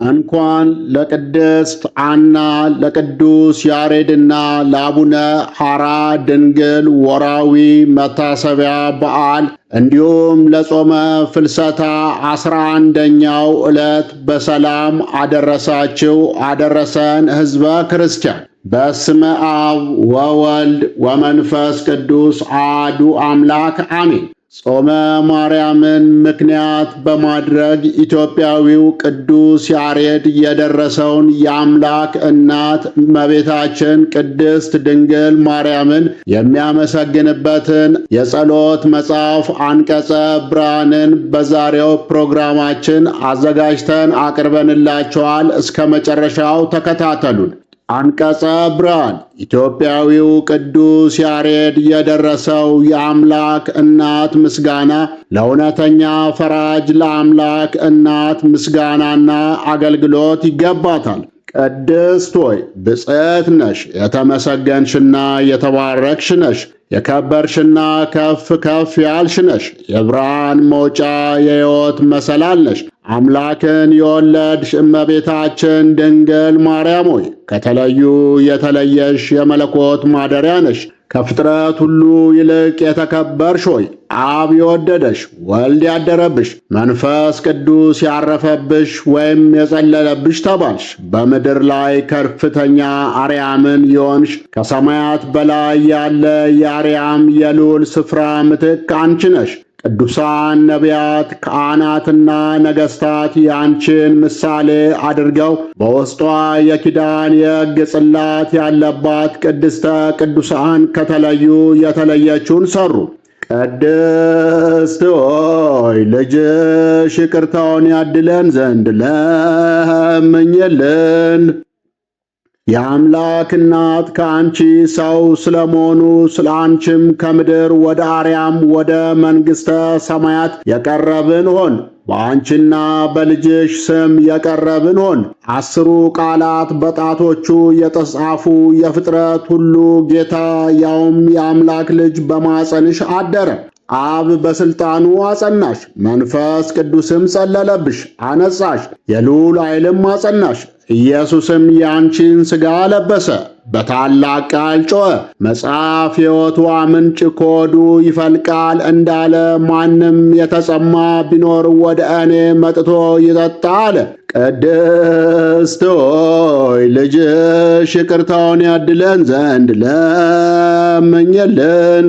እንኳን ለቅድስት ሐና ለቅዱስ ያሬድና ለአቡነ ሐራ ድንግል ወርኃዊ መታሰቢያ በዓል እንዲሁም ለጾመ ፍልሰታ 11ኛው ዕለት በሰላም አደረሳችሁ አደረሰን። ሕዝበ ክርስቲያን በስመ አብ ወወልድ ወመንፈስ ቅዱስ አሐዱ አምላክ አሜን። ጾመ ማርያምን ምክንያት በማድረግ ኢትዮጵያዊው ቅዱስ ያሬድ የደረሰውን የአምላክ እናት እመቤታችን ቅድስት ድንግል ማርያምን የሚያመሰግንበትን የጸሎት መጽሐፍ አንቀጸ ብርሃንን በዛሬው ፕሮግራማችን አዘጋጅተን አቅርበንላችኋል። እስከ መጨረሻው ተከታተሉን። አንቀጸ ብርሃን ኢትዮጵያዊው ቅዱስ ያሬድ የደረሰው የአምላክ እናት ምስጋና። ለእውነተኛ ፈራጅ ለአምላክ እናት ምስጋናና አገልግሎት ይገባታል። ቅድስት ሆይ ብፅዕት ነሽ፣ የተመሰገንሽና የተባረክሽ ነሽ፣ የከበርሽና ከፍ ከፍ ያልሽ ነሽ። የብርሃን መውጫ የሕይወት መሰላል ነሽ። አምላክን የወለድሽ እመቤታችን ድንግል ማርያም ሆይ ከተለዩ የተለየሽ የመለኮት ማደሪያ ነሽ። ከፍጥረት ሁሉ ይልቅ የተከበርሽ ሆይ አብ የወደደሽ ወልድ ያደረብሽ መንፈስ ቅዱስ ያረፈብሽ ወይም የጸለለብሽ ተባልሽ። በምድር ላይ ከፍተኛ አርያምን የሆንሽ ከሰማያት በላይ ያለ የአርያም የልዑል ስፍራ ምትክ አንቺ ነሽ። ቅዱሳን ነቢያት ካህናትና ነገሥታት ያንቺን ምሳሌ አድርገው በውስጧ የኪዳን የሕግ ጽላት ያለባት ቅድስተ ቅዱሳን ከተለዩ የተለየችውን ሠሩ። ቅድስት ሆይ ልጅሽ ይቅርታውን ያድለን ዘንድ ለምኝልን። የአምላክ እናት ከአንቺ ሰው ስለመሆኑ ስለ አንቺም ከምድር ወደ አርያም ወደ መንግሥተ ሰማያት የቀረብን ሆን። በአንቺና በልጅሽ ስም የቀረብን ሆን። 10 ቃላት በጣቶቹ የተጻፉ የፍጥረት ሁሉ ጌታ ያውም የአምላክ ልጅ በማፀንሽ አደረ። አብ በሥልጣኑ አጸናሽ፣ መንፈስ ቅዱስም ጸለለብሽ፣ አነጻሽ፣ የልዑል ኃይልም አጸናሽ። ኢየሱስም ያንቺን ሥጋ ለበሰ፣ በታላቅ ቃል ጮኸ። መጽሐፍ የሕይወቷ ምንጭ ከሆዱ ይፈልቃል እንዳለ ማንም የተጠማ ቢኖር ወደ እኔ መጥቶ ይጠጣ አለ። ቅድስት ሆይ ልጅሽ ይቅርታውን ያድለን ዘንድ ለምኝልን።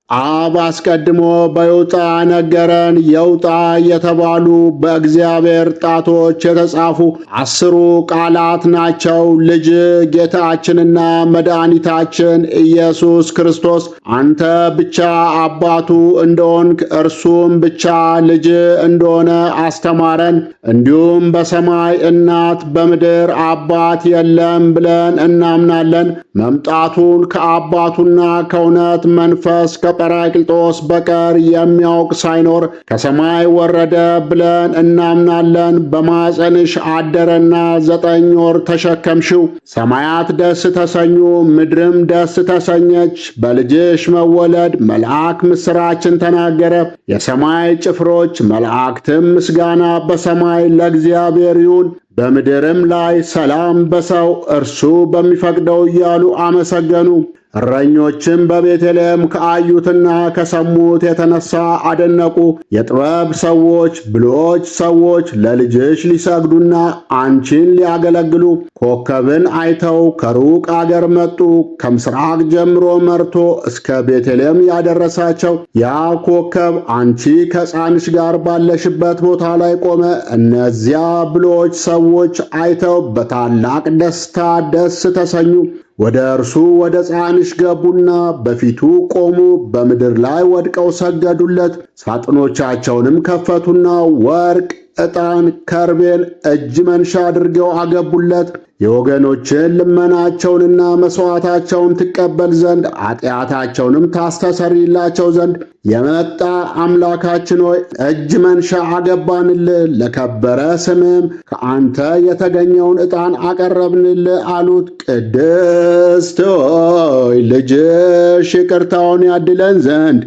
አብ አስቀድሞ በይውጣ ነገረን። የውጣ የተባሉ በእግዚአብሔር ጣቶች የተጻፉ 10 ቃላት ናቸው። ልጅ ጌታችንና መድኃኒታችን ኢየሱስ ክርስቶስ አንተ ብቻ አባቱ እንደሆንክ እርሱም ብቻ ልጅ እንደሆነ አስተማረን። እንዲሁም በሰማይ እናት በምድር አባት የለም ብለን እናምናለን። መምጣቱን ከአባቱና ከእውነት መንፈስ ጰራቅሊጦስ በቀር የሚያውቅ ሳይኖር ከሰማይ ወረደ ብለን እናምናለን። በማፀንሽ አደረና 9 ወር ተሸከምሽው። ሰማያት ደስ ተሰኙ፣ ምድርም ደስ ተሰኘች። በልጅሽ መወለድ መልአክ ምስራችን ተናገረ። የሰማይ ጭፍሮች መላእክትም ምስጋና በሰማይ ለእግዚአብሔር ይሁን፣ በምድርም ላይ ሰላም በሰው እርሱ በሚፈቅደው እያሉ አመሰገኑ። እረኞችም በቤተልሔም ከአዩትና ከሰሙት የተነሳ አደነቁ። የጥበብ ሰዎች ብልሆች ሰዎች ለልጅሽ ሊሰግዱና አንቺን ሊያገለግሉ ኮከብን አይተው ከሩቅ አገር መጡ። ከምስራቅ ጀምሮ መርቶ እስከ ቤተልሔም ያደረሳቸው ያ ኮከብ አንቺ ከሕፃንሽ ጋር ባለሽበት ቦታ ላይ ቆመ። እነዚያ ብልሆች ሰዎች አይተው በታላቅ ደስታ ደስ ተሰኙ። ወደ እርሱ ወደ ሕፃንሽ ገቡና በፊቱ ቆሙ። በምድር ላይ ወድቀው ሰገዱለት። ሳጥኖቻቸውንም ከፈቱና ወርቅ፣ ዕጣን፣ ከርቤን እጅ መንሻ አድርገው አገቡለት። የወገኖችን ልመናቸውንና መሥዋዕታቸውን ትቀበል ዘንድ ኃጢአታቸውንም ታስተሰርይላቸው ዘንድ የመጣ አምላካችን ሆይ እጅ መንሻ አገባንልህ፣ ለከበረ ስምም ከአንተ የተገኘውን ዕጣን አቀረብንልህ አሉት። ቅድስት ሆይ ልጅሽ ይቅርታውን ያድለን ዘንድ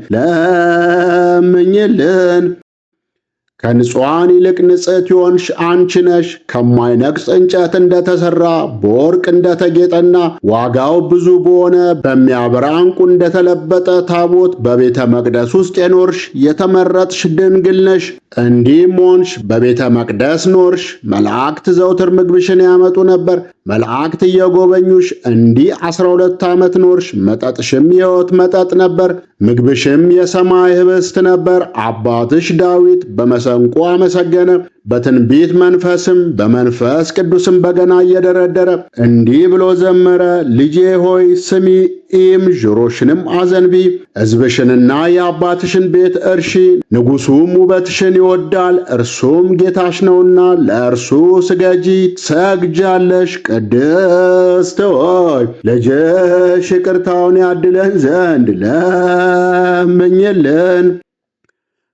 ለምኝልን። ከንጹሐን ይልቅ ንጽሕት የሆንሽ አንቺ ነሽ። ከማይነቅጽ እንጨት እንደተሠራ በወርቅ እንደተጌጠና ዋጋው ብዙ በሆነ በሚያበራ ዕንቁ እንደተለበጠ ታቦት በቤተ መቅደስ ውስጥ የኖርሽ የተመረጥሽ ድንግል ነሽ። እንዲህም ሆንሽ፣ በቤተ መቅደስ ኖርሽ። መላእክት ዘውትር ምግብሽን ያመጡ ነበር። መላእክት እየጎበኙሽ እንዲህ 12 ዓመት ኖርሽ። መጠጥሽም የሕይወት መጠጥ ነበር፣ ምግብሽም የሰማይ ኅብስት ነበር። አባትሽ ዳዊት በመሰንቆ አመሰገነ፣ በትንቢት መንፈስም በመንፈስ ቅዱስም በገና እየደረደረ እንዲህ ብሎ ዘመረ። ልጄ ሆይ ስሚ፣ ኢም ጆሮሽንም አዘንቢ። ሕዝብሽንና የአባትሽን ቤት እርሺ። ንጉሡም ውበትሽን ይወዳል፣ እርሱም ጌታሽ ነውና ለእርሱ ስገጂ ትሰግጃለሽ። ቅድስት ሆይ ልጅሽ ይቅርታውን ያድለን ዘንድ ለምኝልን።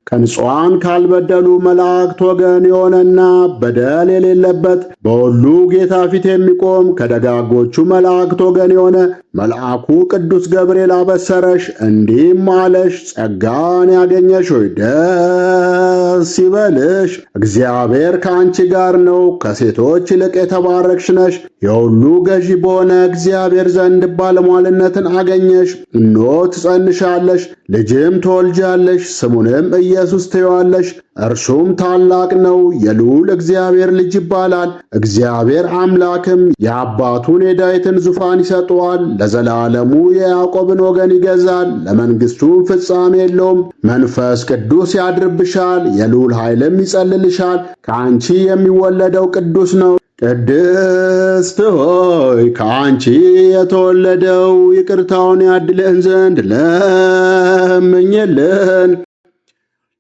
ከንጹሐን ካልበደሉ መላእክት ወገን የሆነና በደል የሌለበት በሁሉ ጌታ ፊት የሚቆም ከደጋጎቹ መላእክት ወገን የሆነ መልአኩ ቅዱስ ገብርኤል አበሰረሽ፣ እንዲህም አለሽ። ጸጋን ያገኘሽ ሆይ ደስ ይበልሽ፣ እግዚአብሔር ከአንቺ ጋር ነው። ከሴቶች ይልቅ የተባረክሽ ነሽ። የሁሉ ገዢ በሆነ እግዚአብሔር ዘንድ ባለሟልነትን አገኘሽ። እነሆ ትጸንሻለሽ፣ ልጅም ትወልጃለሽ፣ ስሙንም ኢየሱስ ትዪዋለሽ። እርሱም ታላቅ ነው፣ የልዑል እግዚአብሔር ልጅ ይባላል። እግዚአብሔር አምላክም የአባቱን የዳዊትን ዙፋን ይሰጠዋል፣ ለዘላለሙ የያዕቆብን ወገን ይገዛል፣ ለመንግሥቱም ፍጻሜ የለውም። መንፈስ ቅዱስ ያድርብሻል፣ የልዑል ኃይልም ይጸልልሻል። ከአንቺ የሚወለደው ቅዱስ ነው። ቅድስት ሆይ ከአንቺ የተወለደው ይቅርታውን ያድለን ዘንድ ለምኝልን።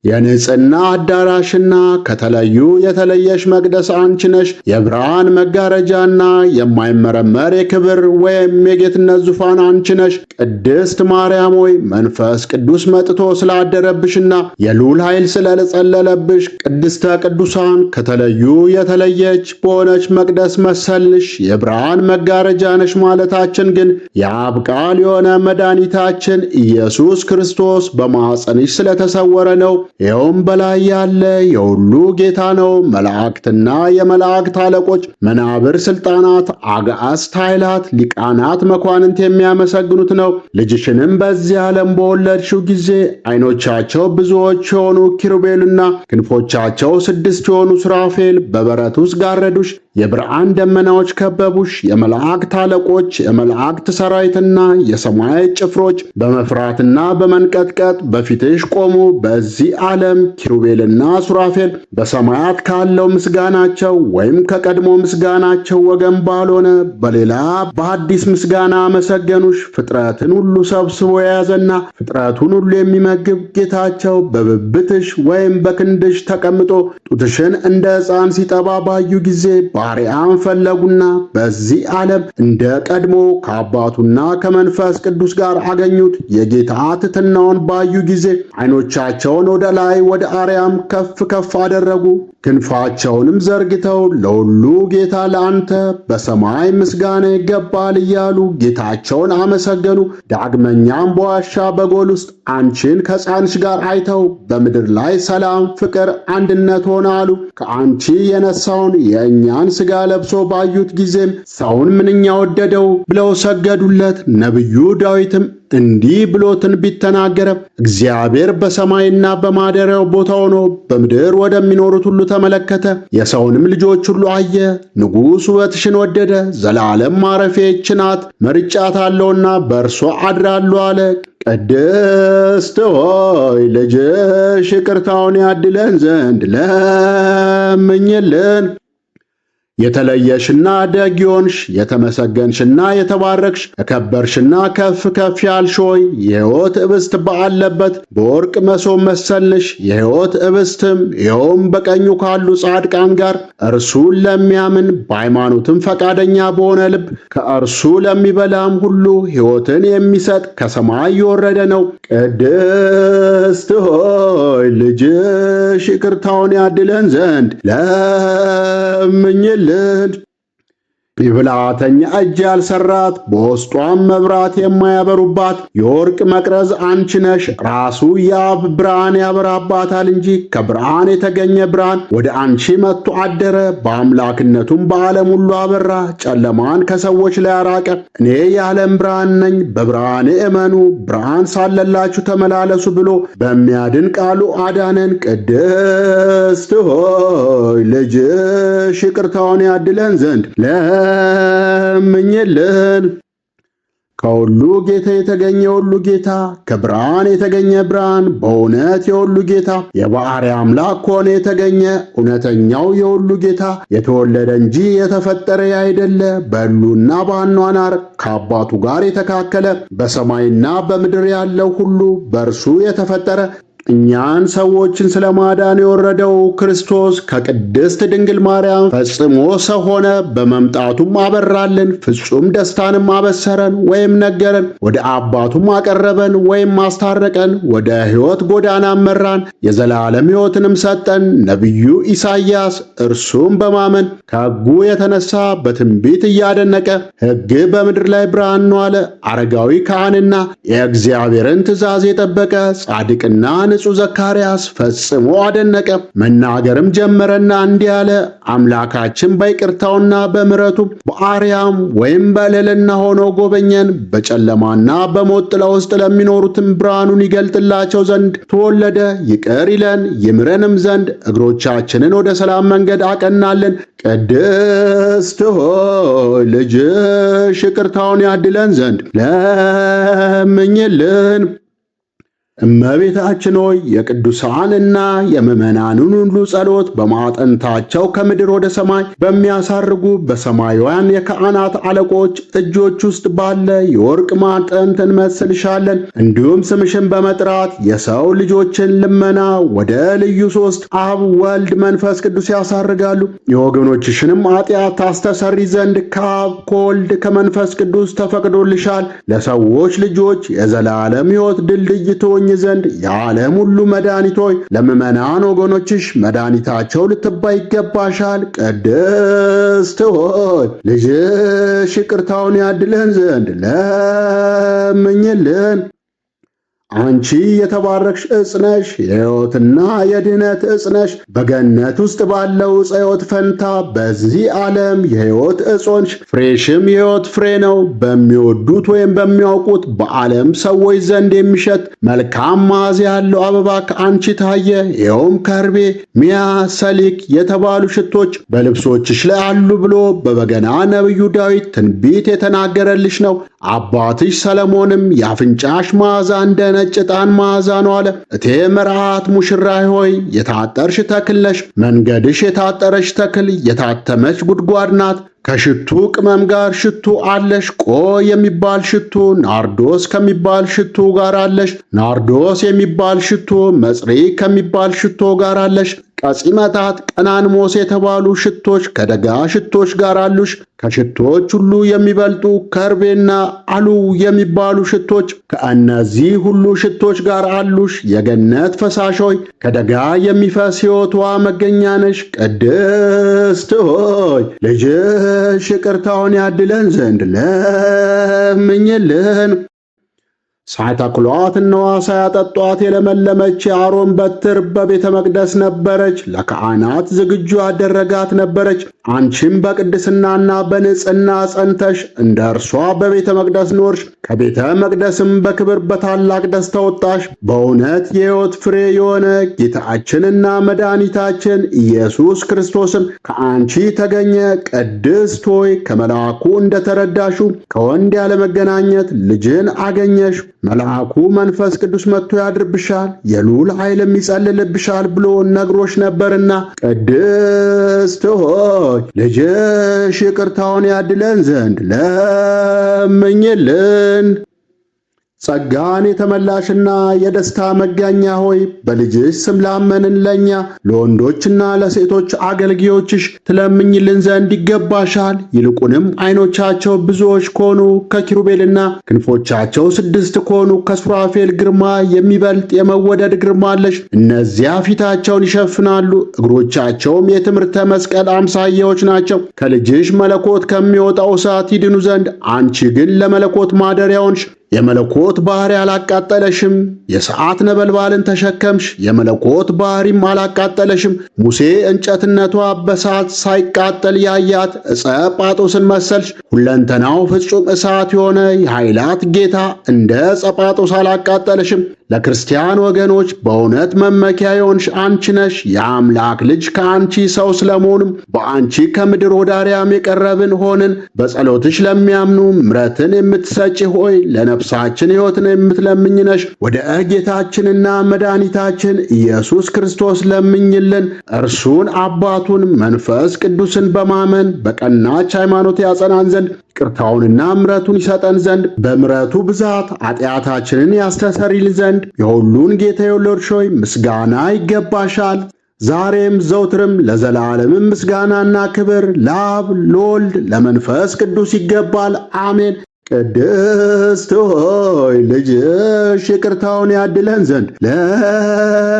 የንጽሕና አዳራሽና ከተለዩ የተለየሽ መቅደስ አንቺ ነሽ። የብርሃን መጋረጃና የማይመረመር የክብር ወይም የጌትነት ዙፋን አንቺ ነሽ። ቅድስት ማርያም ሆይ መንፈስ ቅዱስ መጥቶ ስላደረብሽና የልዑል ኃይል ስለጸለለብሽ ቅድስተ ቅዱሳን ከተለዩ የተለየች በሆነች መቅደስ መሰልሽ። የብርሃን መጋረጃ ነሽ ማለታችን ግን የአብ ቃል የሆነ መድኃኒታችን ኢየሱስ ክርስቶስ በማኅፀንሽ ስለተሰወረ ነው። ይኸውም በላይ ያለ የሁሉ ጌታ ነው። መላእክትና የመላእክት አለቆች፣ መናብር፣ ሥልጣናት፣ አጋዕዝት፣ ኃይላት፣ ሊቃናት፣ መኳንንት የሚያመሰግኑት ነው። ልጅሽንም በዚህ ዓለም በወለድሽው ጊዜ ዓይኖቻቸው ብዙዎች የሆኑ ኪሩቤልና ክንፎቻቸው 6 የሆኑ ሱራፌል በበረት ውስጥ ጋረዱሽ። የብርሃን ደመናዎች ከበቡሽ። የመላእክት አለቆች፣ የመላእክት ሠራዊትና የሰማይ ጭፍሮች በመፍራትና በመንቀጥቀጥ በፊትሽ ቆሙ። በዚህ ዓለም ኪሩቤልና ሱራፌል በሰማያት ካለው ምስጋናቸው ወይም ከቀድሞ ምስጋናቸው ወገን ባልሆነ በሌላ በአዲስ ምስጋና አመሰገኑሽ። ፍጥረትን ሁሉ ሰብስቦ የያዘና ፍጥረቱን ሁሉ የሚመግብ ጌታቸው በብብትሽ ወይም በክንድሽ ተቀምጦ ጡትሽን እንደ ሕፃን ሲጠባ ባዩ ጊዜ ባሪያም ፈለጉና በዚህ ዓለም እንደ ቀድሞ ከአባቱና ከመንፈስ ቅዱስ ጋር አገኙት። የጌታ ትሕትናውን ባዩ ጊዜ ዓይኖቻቸውን ወደ ላይ ወደ አርያም ከፍ ከፍ አደረጉ። ክንፋቸውንም ዘርግተው ለሁሉ ጌታ ለአንተ በሰማይ ምስጋና ይገባል እያሉ ጌታቸውን አመሰገኑ። ዳግመኛም በዋሻ በጎል ውስጥ አንቺን ከሕፃንሽ ጋር አይተው በምድር ላይ ሰላም፣ ፍቅር፣ አንድነት ሆነ አሉ። ከአንቺ የነሳውን የእኛን ሥጋ ለብሶ ባዩት ጊዜም ሰውን ምንኛ ወደደው ብለው ሰገዱለት። ነቢዩ ዳዊትም እንዲህ ብሎ ትንቢት ተናገረ። እግዚአብሔር በሰማይና በማደሪያው ቦታ ሆኖ በምድር ወደሚኖሩት ሁሉ ተመለከተ፣ የሰውንም ልጆች ሁሉ አየ። ንጉሥ ውበትሽን ወደደ፣ ዘላለም ማረፊያ ይህች ናት፣ መርጫታለሁና በእርሷ አድራለሁ አለ። ቅድስት ሆይ ልጅሽ ይቅርታውን ያድለን ዘንድ ለምኝልን። የተለየሽና ደግ የሆንሽ የተመሰገንሽና የተባረክሽ የከበርሽና ከፍ ከፍ ያልሽ ሆይ የሕይወት ኅብስት ባለበት በወርቅ መሶብ መሰልንሽ። የሕይወት ኅብስትም ይኸውም በቀኙ ካሉ ጻድቃን ጋር እርሱን ለሚያምን በሃይማኖትም ፈቃደኛ በሆነ ልብ ከእርሱ ለሚበላም ሁሉ ሕይወትን የሚሰጥ ከሰማይ የወረደ ነው። ቅድስት ሆይ ልጅሽ ይቅርታውን ያድለን ዘንድ ለምኝልን። የብልሃተኛ እጅ ያልሰራት በውስጧም መብራት የማያበሩባት የወርቅ መቅረዝ አንቺ ነሽ። ራሱ የአብ ብርሃን ያበራባታል እንጂ ከብርሃን የተገኘ ብርሃን ወደ አንቺ መጥቶ አደረ። በአምላክነቱም በዓለም ሁሉ አበራ፣ ጨለማን ከሰዎች ላይ አራቀ። እኔ የዓለም ብርሃን ነኝ፣ በብርሃኔ እመኑ፣ ብርሃን ሳለላችሁ ተመላለሱ ብሎ በሚያድን ቃሉ አዳነን። ቅድስት ሆይ ልጅሽ ይቅርታውን ያድለን ዘንድ ለምኝልን። ከሁሉ ጌታ የተገኘ የሁሉ ጌታ፣ ከብርሃን የተገኘ ብርሃን፣ በእውነት የሁሉ ጌታ፣ የባሕርይ አምላክ ከሆነ የተገኘ እውነተኛው የሁሉ ጌታ፣ የተወለደ እንጂ የተፈጠረ ያይደለ፣ በሕልውና በአኗኗር ከአባቱ ጋር የተካከለ፣ በሰማይና በምድር ያለው ሁሉ በእርሱ የተፈጠረ፣ እኛን ሰዎችን ስለማዳን የወረደው ክርስቶስ ከቅድስት ድንግል ማርያም ፈጽሞ ሰው ሆነ። በመምጣቱም አበራልን፣ ፍጹም ደስታንም አበሰረን ወይም ነገረን። ወደ አባቱም አቀረበን ወይም አስታረቀን። ወደ ሕይወት ጎዳና መራን፣ የዘላለም ሕይወትንም ሰጠን። ነቢዩ ኢሳይያስ እርሱም በማመን ከሕጉ የተነሳ በትንቢት እያደነቀ ሕግ በምድር ላይ ብርሃን ነው አለ። አረጋዊ ካህንና የእግዚአብሔርን ትእዛዝ የጠበቀ ጻድቅና ንጹሕ ዘካርያስ ፈጽሞ አደነቀ። መናገርም ጀመረና እንዲህ አለ። አምላካችን በይቅርታውና በምሕረቱ በአርያም ወይም በልዕልና ሆኖ ጎበኘን። በጨለማና በሞት ጥላ ውስጥ ለሚኖሩትም ብርሃኑን ይገልጥላቸው ዘንድ ተወለደ። ይቅር ይለን ይምረንም ዘንድ እግሮቻችንን ወደ ሰላም መንገድ አቀናልን። ቅድስት ሆይ ልጅሽ ይቅርታውን ያድለን ዘንድ ለምኝልን። እመቤታችን ሆይ የቅዱሳንና የምዕመናንን ሁሉ ጸሎት በማዕጠንታቸው ከምድር ወደ ሰማይ በሚያሳርጉ በሰማያውያን የካህናት አለቆች እጆች ውስጥ ባለ የወርቅ ማዕጠንት እንመስልሻለን። እንዲሁም ስምሽን በመጥራት የሰው ልጆችን ልመና ወደ ልዩ ሦስት አብ፣ ወልድ፣ መንፈስ ቅዱስ ያሳርጋሉ። የወገኖችሽንም ኃጢአት ታስተሰሪ ዘንድ ከአብ ከወልድ ከመንፈስ ቅዱስ ተፈቅዶልሻል። ለሰዎች ልጆች የዘላለም ሕይወት ድልድይ ትሆኝ ዘንድ የዓለም ሁሉ መድኃኒት ሆይ ለምዕመናን ወገኖችሽ መድኃኒታቸው ልትባይ ይገባሻል። ቅድስት ሆይ ልጅሽ ይቅርታውን ያድለን ዘንድ ለምኝልን። አንቺ የተባረክሽ ዕፅ ነሽ፣ የሕይወትና የድኅነት ዕፅ ነሽ። በገነት ውስጥ ባለው ዕፀ ሕይወት ፈንታ በዚህ ዓለም የሕይወት ዕፅ ሆንሽ። ፍሬሽም የሕይወት ፍሬ ነው። በሚወዱት ወይም በሚያውቁት በዓለም ሰዎች ዘንድ የሚሸት መልካም መዓዛ ያለው አበባ ከአንቺ ታየ። ይኸውም ከርቤ፣ ሚያ፣ ሰሊክ የተባሉ ሽቶች በልብሶችሽ ላይ አሉ ብሎ በበገና ነቢዩ ዳዊት ትንቢት የተናገረልሽ ነው። አባትሽ ሰለሞንም የአፍንጫሽ መዓዛ እንደ ነጭ ዕጣን መዓዛ ነው አለ። እቴ መርዓት ሙሽራይ ሆይ የታጠርሽ ተክል ነሽ። መንገድሽ የታጠረች ተክል የታተመች ጉድጓድ ናት። ከሽቱ ቅመም ጋር ሽቱ አለሽ። ቆ የሚባል ሽቱ ናርዶስ ከሚባል ሽቱ ጋር አለሽ። ናርዶስ የሚባል ሽቱ መጽሪ ከሚባል ሽቶ ጋር አለሽ። ቀጺመታት፣ ቀናንሞስ የተባሉ ሽቶች ከደጋ ሽቶች ጋር አሉሽ። ከሽቶች ሁሉ የሚበልጡ ከርቤና አሉ የሚባሉ ሽቶች ከእነዚህ ሁሉ ሽቶች ጋር አሉሽ። የገነት ፈሳሽ ሆይ ከደጋ የሚፈስ ሕይወት ውሃ መገኛ ነሽ። ቅድስት ሆይ ልጅሽ ይቅርታውን ያድለን ዘንድ ለምኝልን። ሳይተክሏት እነዋ ሳያጠጧት የለመለመች የአሮን በትር በቤተ መቅደስ ነበረች፣ ለካህናት ዝግጁ ያደረጋት ነበረች። አንቺም በቅድስናና በንጽሕና ጸንተሽ እንደ እርሷ በቤተ መቅደስ ኖርሽ። ከቤተ መቅደስም በክብር በታላቅ ደስታ ወጣሽ። በእውነት የሕይወት ፍሬ የሆነ ጌታችንና መድኃኒታችን ኢየሱስ ክርስቶስም ከአንቺ ተገኘ። ቅድስት ሆይ ከመልአኩ እንደተረዳሹ ከወንድ ያለመገናኘት ልጅን አገኘሽ። መልአኩ መንፈስ ቅዱስ መጥቶ ያድርብሻል፣ የልዑል ኃይልም ይጸልልብሻል ብሎ ነግሮሽ ነበርና ቅድስት ሆይ ልጅሽ ይቅርታውን ያድለን ዘንድ ለምኝልን። ጸጋን የተመላሽና የደስታ መጋኛ ሆይ በልጅሽ ስም ላመንን ለእኛ ለወንዶችና ለሴቶች አገልጋዮችሽ ትለምኝልን ዘንድ ይገባሻል። ይልቁንም ዓይኖቻቸው ብዙዎች ከሆኑ ከኪሩቤልና ክንፎቻቸው 6 ከሆኑ ከሱራፌል ግርማ የሚበልጥ የመወደድ ግርማ አለሽ። እነዚያ ፊታቸውን ይሸፍናሉ፣ እግሮቻቸውም የትምህርተ መስቀል አምሳያዎች ናቸው። ከልጅሽ መለኮት ከሚወጣው እሳት ይድኑ ዘንድ አንቺ ግን ለመለኮት ማደሪያ ሆንሽ። የመለኮት ባሕሪ አላቃጠለሽም። የሰዓት ነበልባልን ተሸከምሽ፣ የመለኮት ባሕሪም አላቃጠለሽም። ሙሴ እንጨትነቷ በእሳት ሳይቃጠል ያያት ዕፀ ጳጦስን መሰልሽ። ሁለንተናው ፍጹም እሳት የሆነ የኃይላት ጌታ እንደ ዕፀ ጳጦስ አላቃጠለሽም። ለክርስቲያን ወገኖች በእውነት መመኪያ የሆንሽ አንቺ ነሽ። የአምላክ ልጅ ከአንቺ ሰው ስለመሆኑም በአንቺ ከምድር ወደ አርያም የቀረብን ሆንን። በጸሎትሽ ለሚያምኑ ምሕረትን የምትሰጪ ሆይ ለነፍሳችን ሕይወትን የምትለምኝ ነሽ። ወደ ጌታችንና መድኃኒታችን ኢየሱስ ክርስቶስ ለምኝልን። እርሱን አባቱን መንፈስ ቅዱስን በማመን በቀናች ሃይማኖት ያጸናን ዘንድ ይቅርታውንና ምሕረቱን ይሰጠን ዘንድ በምሕረቱ ብዛት ኃጢአታችንን ያስተሰርይልን ዘንድ የሁሉን ጌታ የወለድሽ ሆይ ምስጋና ይገባሻል። ዛሬም ዘውትርም ለዘላለምም ምስጋናና ክብር ለአብ ለወልድ ለመንፈስ ቅዱስ ይገባል፣ አሜን። ቅድስት ሆይ ልጅሽ ይቅርታውን ያድለን ዘንድ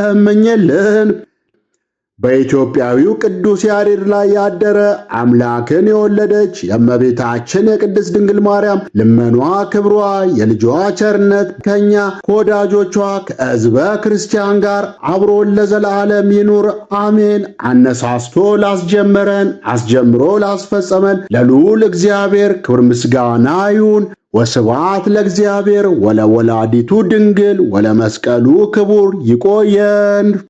ለምኝልን። በኢትዮጵያዊው ቅዱስ ያሬድ ላይ ያደረ አምላክን የወለደች የእመቤታችን የቅድስት ድንግል ማርያም ልመኗ፣ ክብሯ፣ የልጇ ቸርነት ከኛ ከወዳጆቿ ከሕዝበ ክርስቲያን ጋር አብሮን ለዘላለም ይኑር፣ አሜን። አነሳስቶ ላስጀመረን አስጀምሮ ላስፈጸመን ለልዑል እግዚአብሔር ክብር ምስጋና ይሁን። ወስብሐት ለእግዚአብሔር ወለወላዲቱ ድንግል ወለመስቀሉ ክቡር። ይቆየን።